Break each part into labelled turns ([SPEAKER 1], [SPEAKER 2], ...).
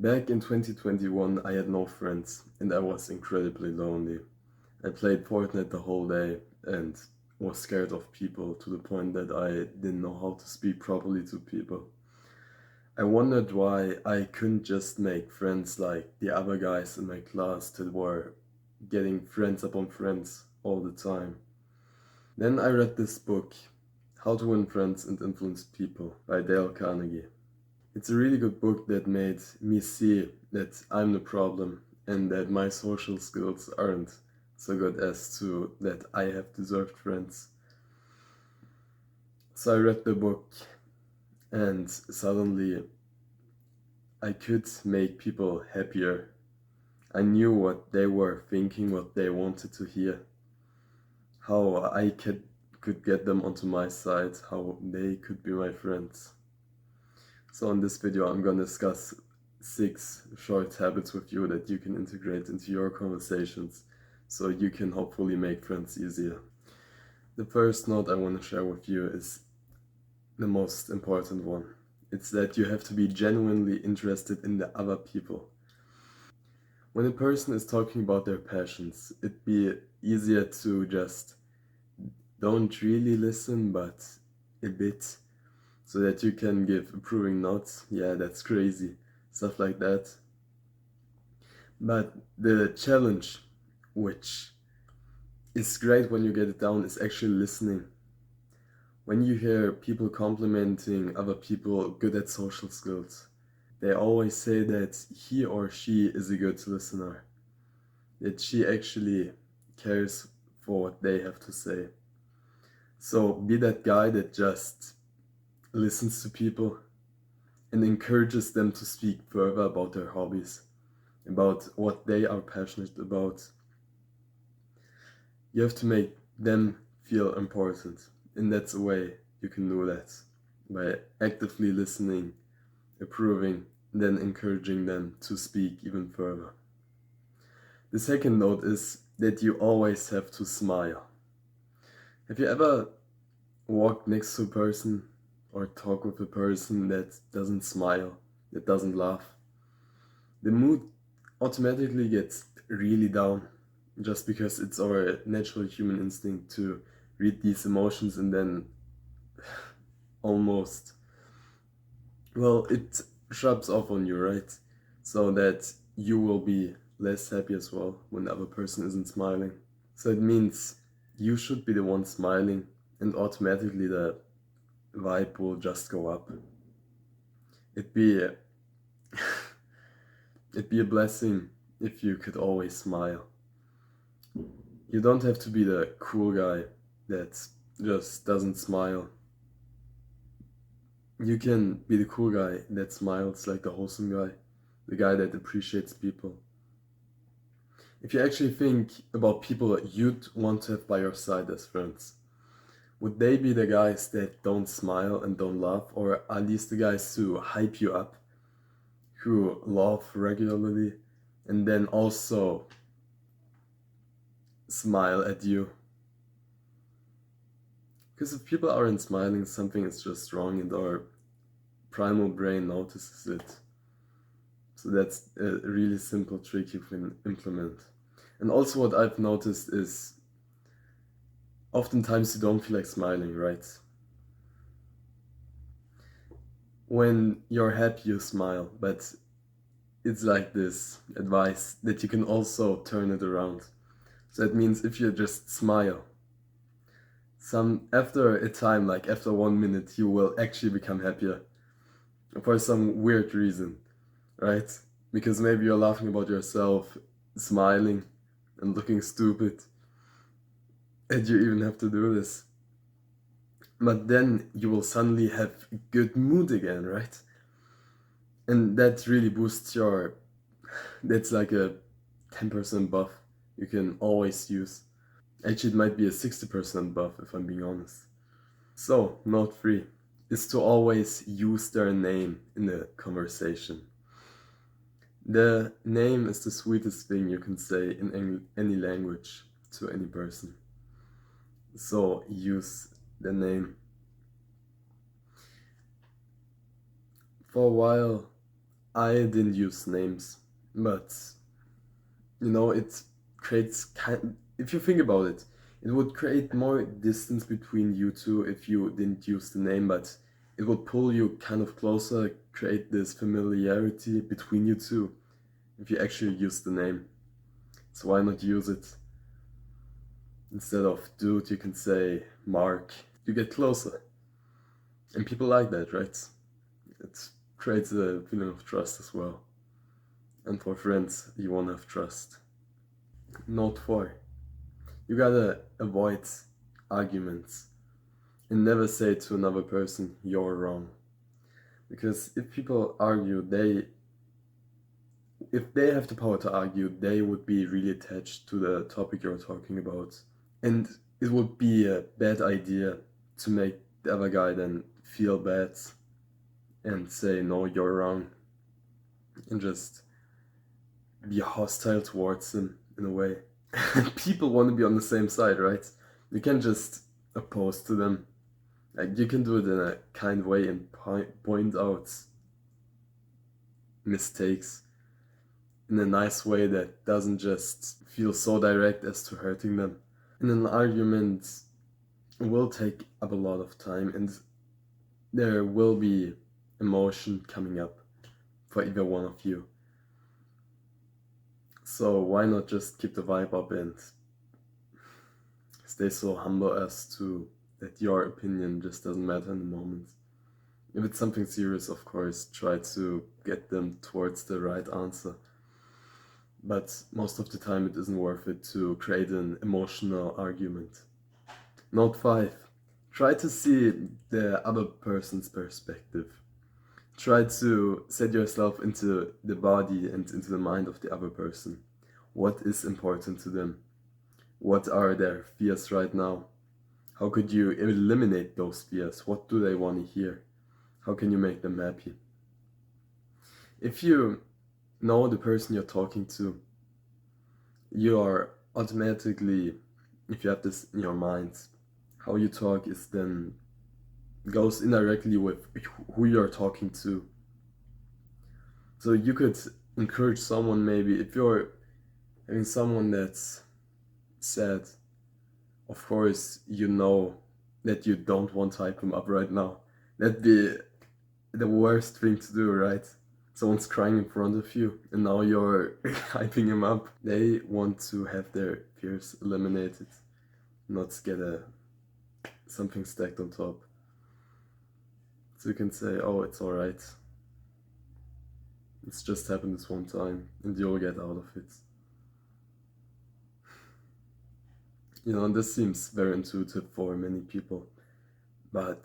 [SPEAKER 1] Back in 2021, I had no friends and I was incredibly lonely. I played Fortnite the whole day and was scared of people to the point that I didn't know how to speak properly to people. I wondered why I couldn't just make friends like the other guys in my class that were getting friends upon friends all the time. Then I read this book, How to Win Friends and Influence People by Dale Carnegie. It's a really good book that made me see that I'm the problem and that my social skills aren't so good as to that I have deserved friends. So I read the book and suddenly I could make people happier. I knew what they were thinking, what they wanted to hear, how I could get them onto my side, how they could be my friends. So in this video, I'm gonna discuss 6 short habits with you that you can integrate into your conversations so you can hopefully make friends easier. The first note I want to share with you is the most important one. It's that you have to be genuinely interested in the other people. When a person is talking about their passions, it'd be easier to just don't really listen, but a bit, so that you can give approving nods. Yeah, that's crazy. Stuff like that. But the challenge, which is great when you get it down, is actually listening. When you hear people complimenting other people good at social skills, they always say that he or she is a good listener, that she actually cares for what they have to say. So be that guy that just listens to people and encourages them to speak further about their hobbies, about what they are passionate about. You have to make them feel important, and that's a way you can do that by actively listening, approving, then encouraging them to speak even further. The second note is that you always have to smile. Have you ever walked next to a person or talk with a person that doesn't smile, that doesn't laugh? The mood automatically gets really down just because it's our natural human instinct to read these emotions and then almost, well, it rubs off on you, right? So that you will be less happy as well when the other person isn't smiling. So it means you should be the one smiling, and automatically the vibe will just go up. It'd be a, it'd be a blessing if you could always smile. You don't have to be the cool guy that just doesn't smile. You can be the cool guy that smiles, like the wholesome guy, the guy that appreciates people. If you actually think about people you'd want to have by your side as friends, would they be the guys that don't smile and don't laugh, or are these the guys who hype you up, who laugh regularly, and then also smile at you? Because if people aren't smiling, something is just wrong and our primal brain notices it. So that's a really simple trick you can implement. And also what I've noticed is oftentimes you don't feel like smiling, right? When you're happy, you smile, but it's like this advice that you can also turn it around. So that means if you just smile, after a time, like after 1 minute, you will actually become happier for some weird reason, right? Because maybe you're laughing about yourself, smiling, and looking stupid, and you even have to do this. But then you will suddenly have a good mood again, right? And that really boosts your. That's like a 10% buff you can always use. Actually, it might be a 60% buff if I'm being honest. So, note 3 is to always use their name in the conversation. The name is the sweetest thing you can say in any language to any person. So, use the name. For a while, I didn't use names, but it creates if you think about it, it would create more distance between you two if you didn't use the name, but it would pull you kind of closer, create this familiarity between you two if you actually use the name. So why not use it? Instead of dude, you can say Mark. You get closer. And people like that, right? It creates a feeling of trust as well. And for friends, you want to have trust. Note 4. You gotta avoid arguments and never say to another person, you're wrong. Because if people argue, if they have the power to argue, they would be really attached to the topic you're talking about. And it would be a bad idea to make the other guy then feel bad and say, no, you're wrong, and just be hostile towards him in a way. People want to be on the same side, right? You can't just oppose to them. Like, you can do it in a kind way and point out mistakes in a nice way that doesn't just feel so direct as to hurting them. In an argument, it will take up a lot of time, and there will be emotion coming up for either one of you. So why not just keep the vibe up and stay so humble as to that your opinion just doesn't matter in the moment. If it's something serious, of course, try to get them towards the right answer. But most of the time it isn't worth it to create an emotional argument. Note 5. Try to see the other person's perspective. Try to set yourself into the body and into the mind of the other person. What is important to them? What are their fears right now? How could you eliminate those fears? What do they want to hear? How can you make them happy? If you know the person you're talking to, you are automatically, if you have this in your mind, how you talk is then goes indirectly with who you're talking to. So you could encourage someone, maybe if you're having someone that's sad, of course you know that you don't want to hype them up right now. That'd be the worst thing to do, right? Someone's crying in front of you and now you're hyping him up. They want to have their fears eliminated, not get something stacked on top. So you can say, oh, it's alright. It's just happened this one time and you'll get out of it. And this seems very intuitive for many people, but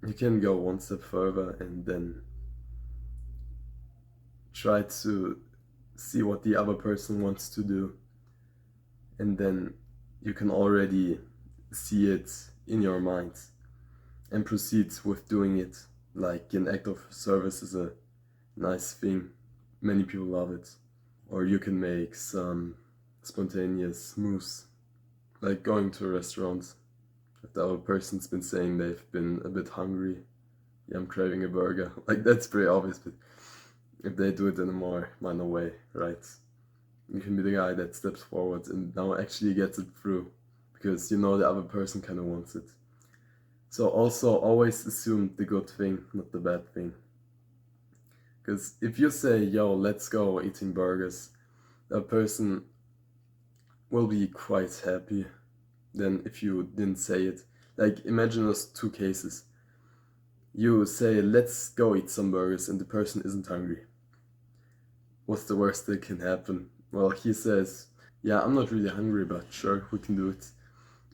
[SPEAKER 1] you can go one step further and then try to see what the other person wants to do, and then you can already see it in your mind and proceed with doing it. Like, an act of service is a nice thing, many people love it. Or you can make some spontaneous moves, like going to a restaurant. If the other person's been saying they've been a bit hungry, yeah, I'm craving a burger, like, that's pretty obvious, but if they do it in a more minor way, right? You can be the guy that steps forward and now actually gets it through, because the other person kind of wants it. So also always assume the good thing, not the bad thing. Because if you say, yo, let's go eating burgers, that person will be quite happy than if you didn't say it. Like, imagine those two cases. You say, let's go eat some burgers, and the person isn't hungry. What's the worst that can happen? Well, he says, yeah, I'm not really hungry, but sure, we can do it.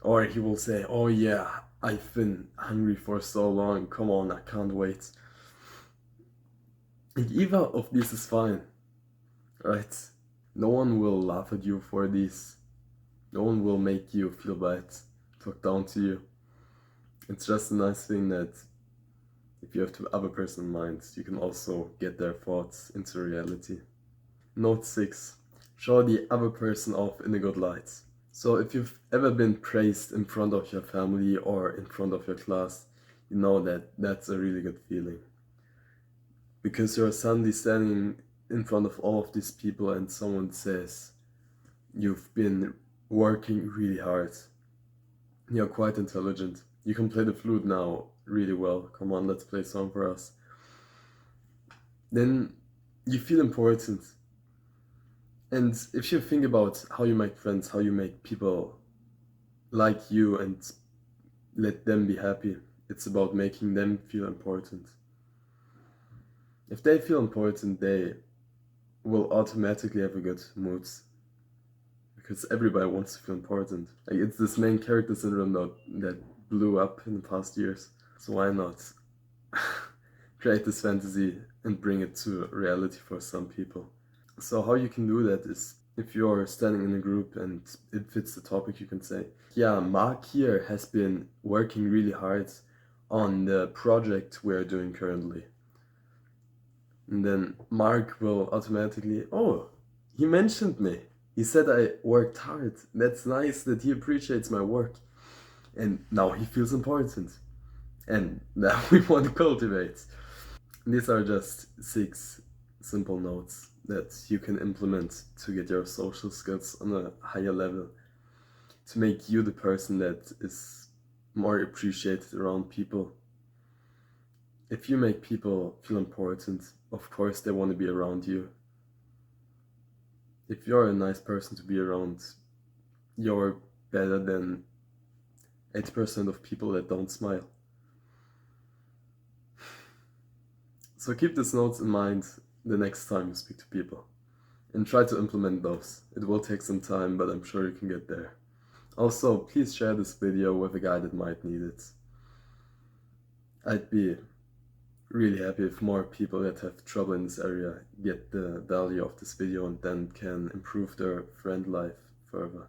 [SPEAKER 1] Or he will say, oh yeah, I've been hungry for so long, come on, I can't wait. And either of these is fine, right? No one will laugh at you for this. No one will make you feel bad, talk down to you. It's just a nice thing that if you have the other person in mind, you can also get their thoughts into reality. Note 6. Show the other person off in a good light. So if you've ever been praised in front of your family or in front of your class, you know that that's a really good feeling. because you're suddenly standing in front of all of these people and someone says, you've been working really hard. You're quite intelligent. You can play the flute now really well. Come on, let's play a song for us. Then you feel important. And if you think about how you make friends, how you make people like you and let them be happy, it's about making them feel important. If they feel important, they will automatically have a good mood because everybody wants to feel important. Like, it's this main character syndrome that blew up in the past years. So why not create this fantasy and bring it to reality for some people? So how you can do that is, if you're standing in a group and it fits the topic, you can say, yeah, Mark here has been working really hard on the project we're doing currently. And then Mark will automatically, oh, he mentioned me. He said I worked hard. That's nice that he appreciates my work. And now he feels important. And now we want to cultivate. These are just 6 simple notes that you can implement to get your social skills on a higher level, to make you the person that is more appreciated around people. If you make people feel important, of course they want to be around you. If you're a nice person to be around, you're better than 80% of people that don't smile. So keep these notes in mind the next time you speak to people, and try to implement those. It will take some time, but I'm sure you can get there. Also, please share this video with a guy that might need it. I'd be really happy if more people that have trouble in this area get the value of this video and then can improve their friend life further.